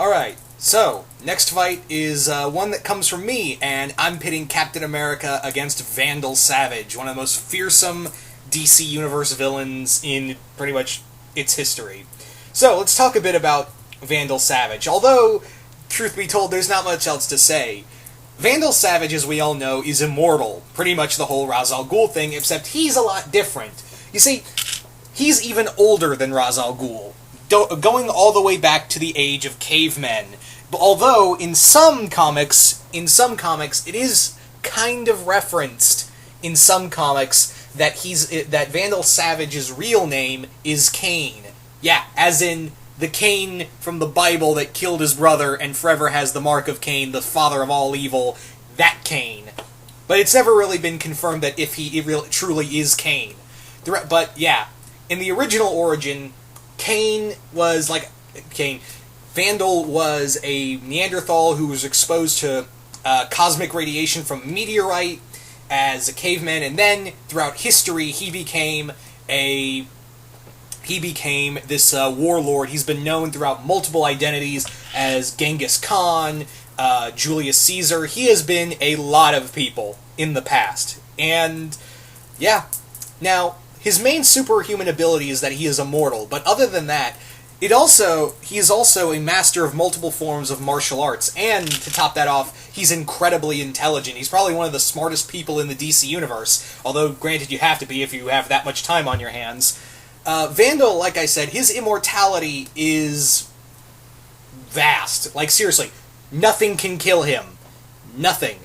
Alright, so, next fight is one that comes from me, and I'm pitting Captain America against Vandal Savage, one of the most fearsome DC Universe villains in pretty much its history. So, let's talk a bit about Vandal Savage. Although, truth be told, there's not much else to say. Vandal Savage, as we all know, is immortal. Pretty much the whole Ra's al Ghul thing, except he's a lot different. You see, he's even older than Ra's al Ghul, going all the way back to the age of cavemen. Although, in some comics, it is kind of referenced in some comics that Vandal Savage's real name is Cain. Yeah, as in the Cain from the Bible that killed his brother and forever has the mark of Cain, the father of all evil, that Cain. But it's never really been confirmed that if he truly is Cain. But yeah, in the original origin, Vandal was a Neanderthal who was exposed to cosmic radiation from a meteorite as a caveman, and then throughout history he became this warlord. He's been known throughout multiple identities as Genghis Khan, Julius Caesar. He has been a lot of people in the past. And yeah, now his main superhuman ability is that he is immortal, but other than that, he is also a master of multiple forms of martial arts, and to top that off, he's incredibly intelligent. He's probably one of the smartest people in the DC Universe, although granted you have to be if you have that much time on your hands. Vandal, like I said, his immortality is vast. Like, seriously, nothing can kill him. Nothing.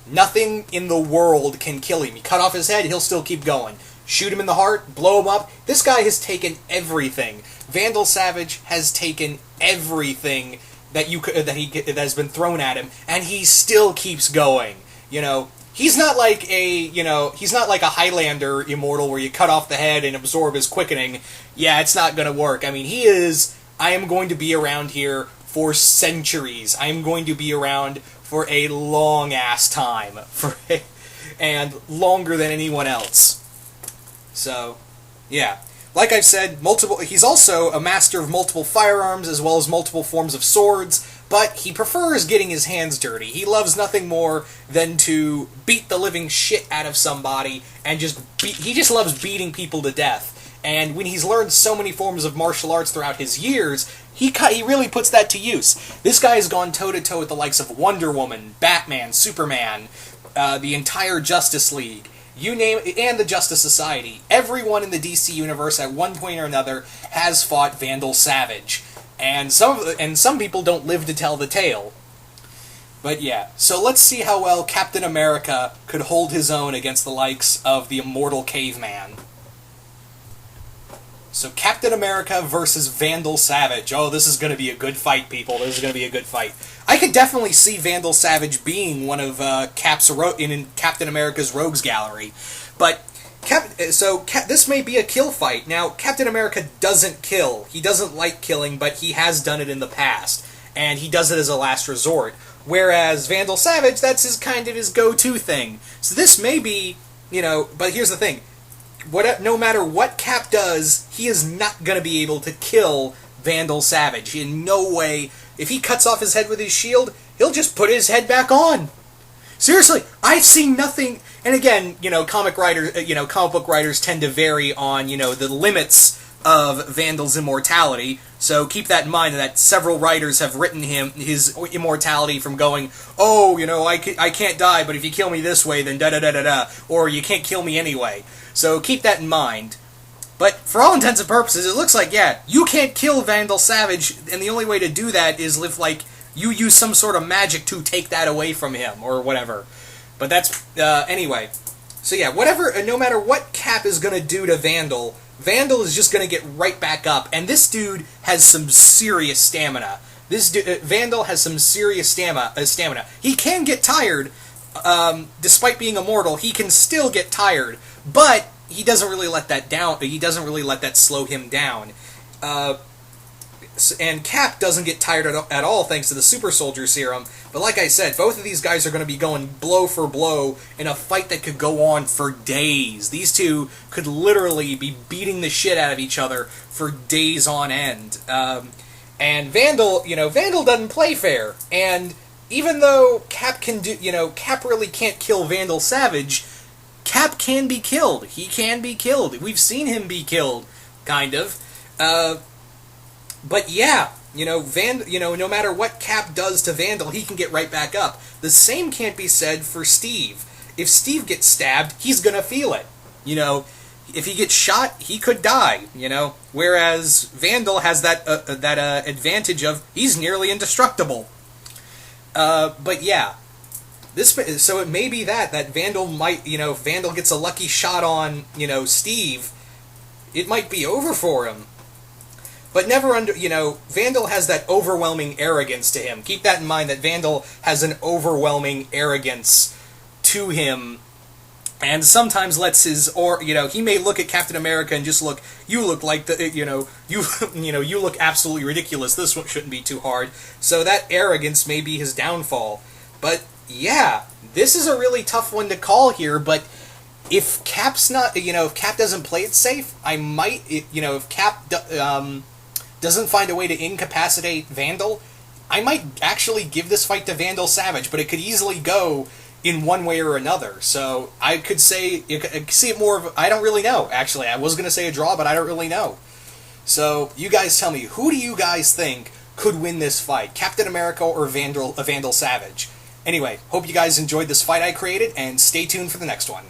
Nothing in the world can kill him. You cut off his head, he'll still keep going. Shoot him in the heart, blow him up. This guy has taken everything. Vandal Savage has taken everything that has been thrown at him, and he still keeps going. You know, he's not like a Highlander immortal where you cut off the head and absorb his quickening. Yeah, it's not going to work. I mean, I am going to be around here for centuries. I am going to be around for a long-ass time. And longer than anyone else. So, yeah. Like I've said, he's also a master of multiple firearms as well as multiple forms of swords, but he prefers getting his hands dirty. He loves nothing more than to beat the living shit out of somebody, and he just loves beating people to death. And when he's learned so many forms of martial arts throughout his years, he really puts that to use. This guy has gone toe-to-toe with the likes of Wonder Woman, Batman, Superman, the entire Justice League. You name it, and the Justice Society. Everyone in the DC Universe at one point or another has fought Vandal Savage. And some people don't live to tell the tale. But yeah, so let's see how well Captain America could hold his own against the likes of the immortal caveman. So Captain America versus Vandal Savage. Oh, this is going to be a good fight, people. This is going to be a good fight. I could definitely see Vandal Savage being one of in Captain America's Rogues Gallery. But, this may be a kill fight. Now, Captain America doesn't kill. He doesn't like killing, but he has done it in the past. And he does it as a last resort. Whereas Vandal Savage, that's his go-to thing. So this may be, but here's the thing. No matter what Cap does, he is not going to be able to kill Vandal Savage. In no way. If he cuts off his head with his shield, he'll just put his head back on. Seriously, I've seen nothing. And again, comic book writers tend to vary on, the limits of Vandal's immortality. So keep that in mind that several writers have written his immortality from going, oh, I can't die, but if you kill me this way, then da-da-da-da-da, or you can't kill me anyway. So keep that in mind. But for all intents and purposes, it looks like, yeah, you can't kill Vandal Savage, and the only way to do that is you use some sort of magic to take that away from him, or whatever. But that's, anyway. So yeah, no matter what Cap is going to do to Vandal is just going to get right back up, and this dude has some serious stamina. Vandal has some serious stamina. He can get tired, despite being immortal, he can still get tired, but he doesn't really let that down. He doesn't really let that slow him down. And Cap doesn't get tired at all thanks to the Super Soldier Serum. But like I said, both of these guys are going to be going blow for blow in a fight that could go on for days. These two could literally be beating the shit out of each other for days on end. And Vandal, Vandal doesn't play fair. And even though Cap Cap really can't kill Vandal Savage, Cap can be killed. He can be killed. We've seen him be killed, kind of. But yeah, no matter what Cap does to Vandal, he can get right back up. The same can't be said for Steve. If Steve gets stabbed, he's gonna feel it. If he gets shot, he could die. Whereas Vandal has that advantage of he's nearly indestructible. But yeah, so it may be that Vandal might, if Vandal gets a lucky shot on, Steve, it might be over for him. But never Vandal has that overwhelming arrogance to him. Keep that in mind, that Vandal has an overwhelming arrogance to him, and sometimes lets he may look at Captain America and just you look like you look absolutely ridiculous. This one shouldn't be too hard. So that arrogance may be his downfall. But yeah, this is a really tough one to call here, but if Cap's not, if Cap doesn't play it safe, I might, if Cap doesn't find a way to incapacitate Vandal, I might actually give this fight to Vandal Savage, but it could easily go in one way or another. So I could say, you could see it more of, I don't really know, actually. I was going to say a draw, but I don't really know. So you guys tell me, who do you guys think could win this fight? Captain America or Vandal Savage? Anyway, hope you guys enjoyed this fight I created, and stay tuned for the next one.